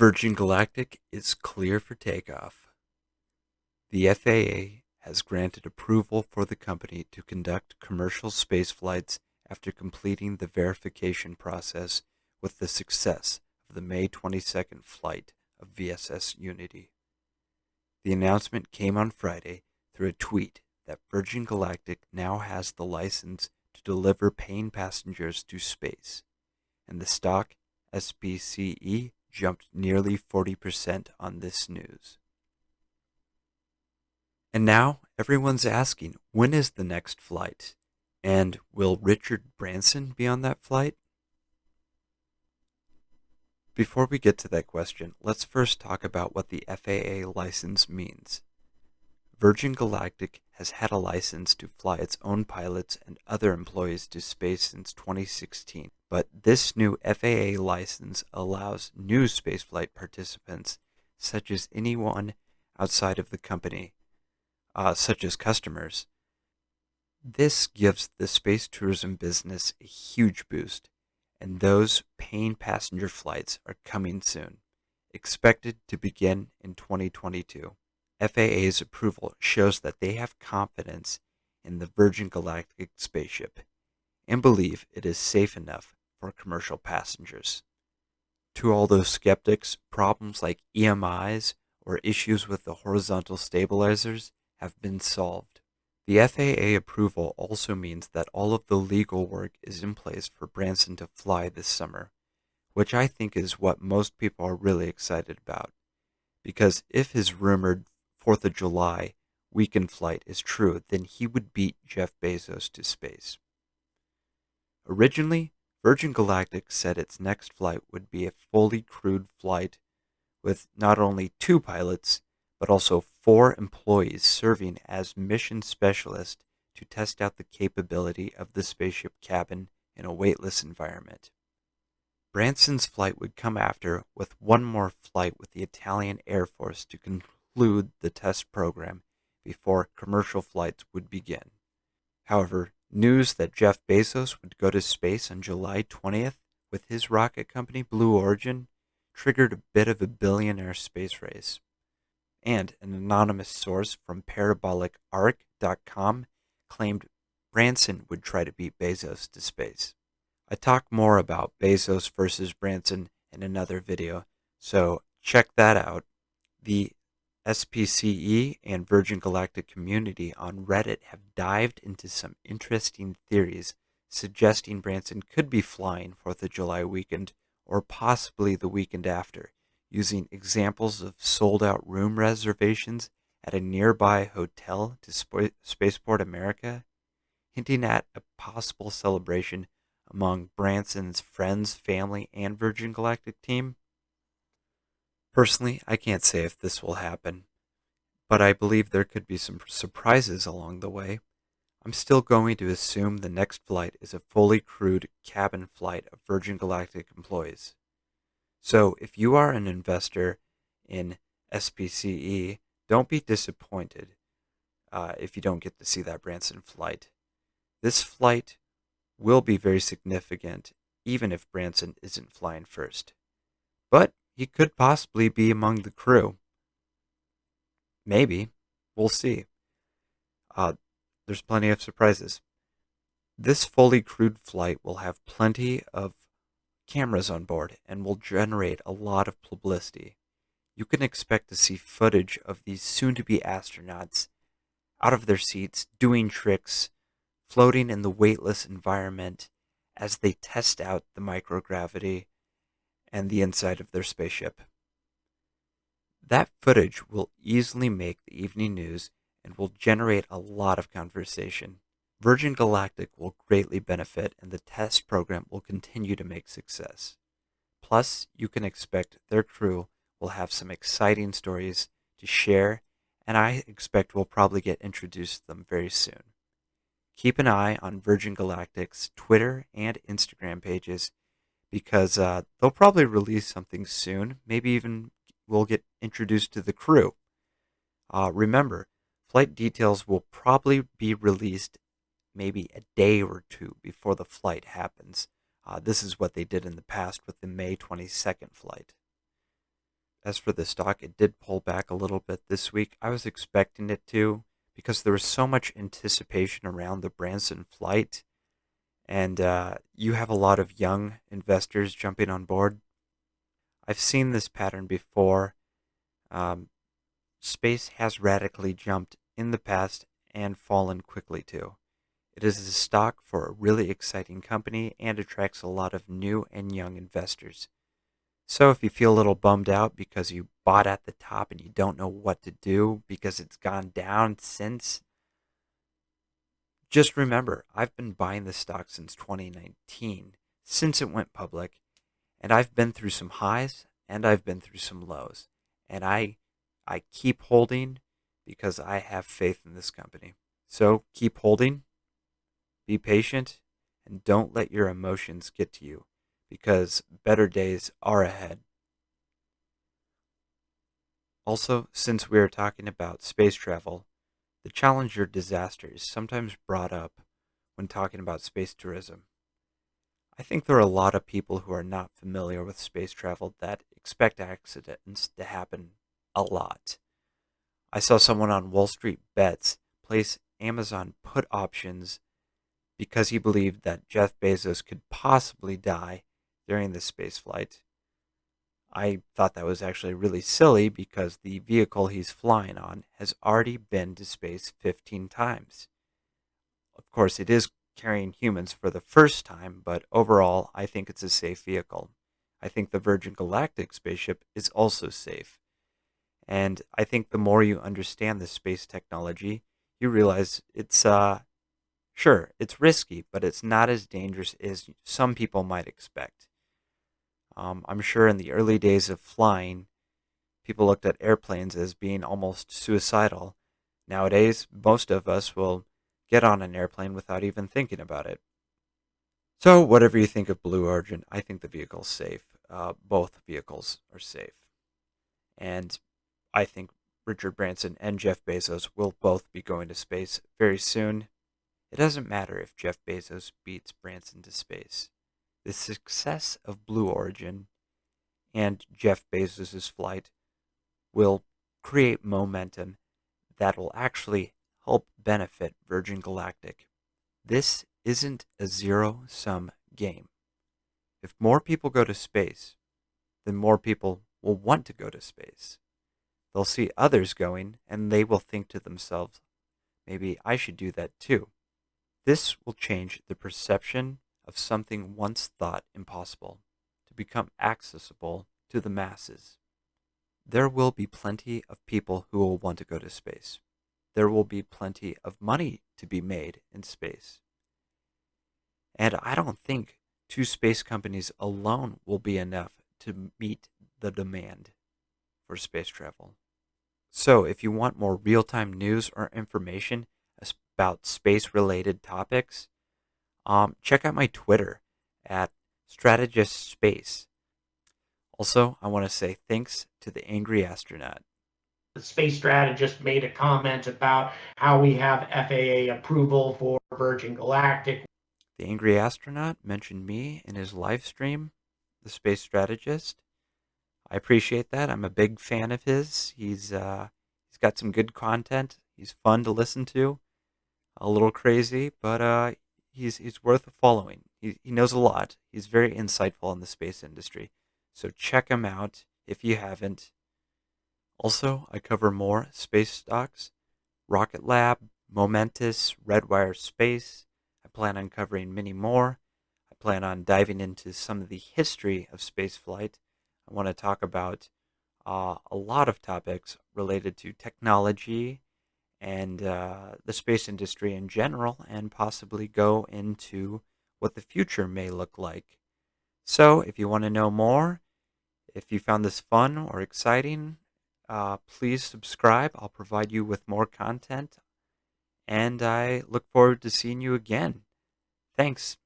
Virgin Galactic is clear for takeoff. The FAA has granted approval for the company to conduct commercial space flights after completing the verification process with the success of the May 22nd flight of VSS Unity. The announcement came on Friday through a tweet that Virgin Galactic now has the license to deliver paying passengers to space, and the stock SPCE jumped nearly 40% on this news. And now everyone's asking, when is the next flight? And will Richard Branson be on that flight? Before we get to that question, let's first talk about what the FAA license means. Virgin Galactic has had a license to fly its own pilots and other employees to space since 2016, but this new FAA license allows new spaceflight participants, such as anyone outside of the company, such as customers. This gives the space tourism business a huge boost, and those paying passenger flights are coming soon, expected to begin in 2022. FAA's approval shows that they have confidence in the Virgin Galactic spaceship and believe it is safe enough for commercial passengers. To all those skeptics, problems like EMIs or issues with the horizontal stabilizers have been solved. The FAA approval also means that all of the legal work is in place for Branson to fly this summer, which I think is what most people are really excited about. Because if his rumored 4th of July weekend flight is true, then he would beat Jeff Bezos to space. Originally, Virgin Galactic said its next flight would be a fully crewed flight with not only 2 pilots, but also 4 employees serving as mission specialists to test out the capability of the spaceship cabin in a weightless environment. Branson's flight would come after, with one more flight with the Italian Air Force to conclude the test program before commercial flights would begin. However, news that Jeff Bezos would go to space on July 20th with his rocket company Blue Origin triggered a bit of a billionaire space race. And an anonymous source from parabolicarc.com claimed Branson would try to beat Bezos to space. I talk more about Bezos versus Branson in another video, so check that out. The SPCE and Virgin Galactic community on Reddit have dived into some interesting theories suggesting Branson could be flying 4th of July weekend or possibly the weekend after, using examples of sold-out room reservations at a nearby hotel to Spaceport America, hinting at a possible celebration among Branson's friends, family, and Virgin Galactic team. Personally, I can't say if this will happen, but I believe there could be some surprises along the way. I'm still going to assume the next flight is a fully crewed cabin flight of Virgin Galactic employees. So if you are an investor in SPCE, don't be disappointed if you don't get to see that Branson flight. This flight will be very significant even if Branson isn't flying first. But he could possibly be among the crew. Maybe. We'll see. There's plenty of surprises. This fully crewed flight will have plenty of cameras on board and will generate a lot of publicity. You can expect to see footage of these soon-to-be astronauts out of their seats, doing tricks, floating in the weightless environment as they test out the microgravity and the inside of their spaceship. That footage will easily make the evening news and will generate a lot of conversation. Virgin Galactic will greatly benefit and the test program will continue to make success. Plus, you can expect their crew will have some exciting stories to share, and I expect we'll probably get introduced to them very soon. Keep an eye on Virgin Galactic's Twitter and Instagram pages because they'll probably release something soon. Maybe even we'll get introduced to the crew. Remember, flight details will probably be released maybe a day or 2 before the flight happens. This is what they did in the past with the May 22nd flight. As for the stock, it did pull back a little bit this week. I was expecting it to because there was so much anticipation around the Branson flight, and you have a lot of young investors jumping on board. I've seen this pattern before. Um, Space has radically jumped in the past and fallen quickly too. It is a stock for a really exciting company and attracts a lot of new and young investors. So if you feel a little bummed out because you bought at the top and you don't know what to do because it's gone down since, just remember I've been buying this stock since 2019, since it went public, and I've been through some highs and I've been through some lows. And I keep holding because I have faith in this company. So keep holding, be patient, and don't let your emotions get to you because better days are ahead. Also, since we are talking about space travel, the Challenger disaster is sometimes brought up when talking about space tourism. I think there are a lot of people who are not familiar with space travel that expect accidents to happen a lot. I saw someone on Wall Street Bets place Amazon put options because he believed that Jeff Bezos could possibly die during this space flight. I thought that was actually really silly because the vehicle he's flying on has already been to space 15 times. Of course, it is carrying humans for the first time, but overall, I think it's a safe vehicle. I think the Virgin Galactic spaceship is also safe. And I think the more you understand the space technology, you realize it's, sure, it's risky, but it's not as dangerous as some people might expect. I'm sure in the early days of flying, people looked at airplanes as being almost suicidal. Nowadays, most of us will get on an airplane without even thinking about it. So, whatever you think of Blue Origin, I think the vehicle's safe. Both vehicles are safe. And I think Richard Branson and Jeff Bezos will both be going to space very soon. It doesn't matter if Jeff Bezos beats Branson to space. The success of Blue Origin and Jeff Bezos' flight will create momentum that will actually help benefit Virgin Galactic. This isn't a zero-sum game. If more people go to space, then more people will want to go to space. They'll see others going and they will think to themselves, maybe I should do that too. This will change the perception of something once thought impossible to become accessible to the masses. There will be plenty of people who will want to go to space. There will be plenty of money to be made in space. And I don't think two space companies alone will be enough to meet the demand for space travel. So, if you want more real time news or information about space related topics, check out my Twitter at Strategist Space. Also, I want to say thanks to the Angry Astronaut. The space strategist made a comment about how we have FAA approval for Virgin Galactic. The Angry Astronaut mentioned me in his live stream, The Space Strategist. I appreciate that. I'm a big fan of his. He's got some good content. He's fun to listen to. A little crazy, but he's worth following. He knows a lot. He's very insightful in the space industry. So check him out if you haven't. Also, I cover more space stocks, Rocket Lab, Momentous, Redwire Space. I plan on covering many more. I plan on diving into some of the history of spaceflight. I want to talk about a lot of topics related to technology and the space industry in general, and possibly go into what the future may look like. So, if you want to know more, if you found this fun or exciting, please subscribe. I'll provide you with more content, and I look forward to seeing you again. Thanks.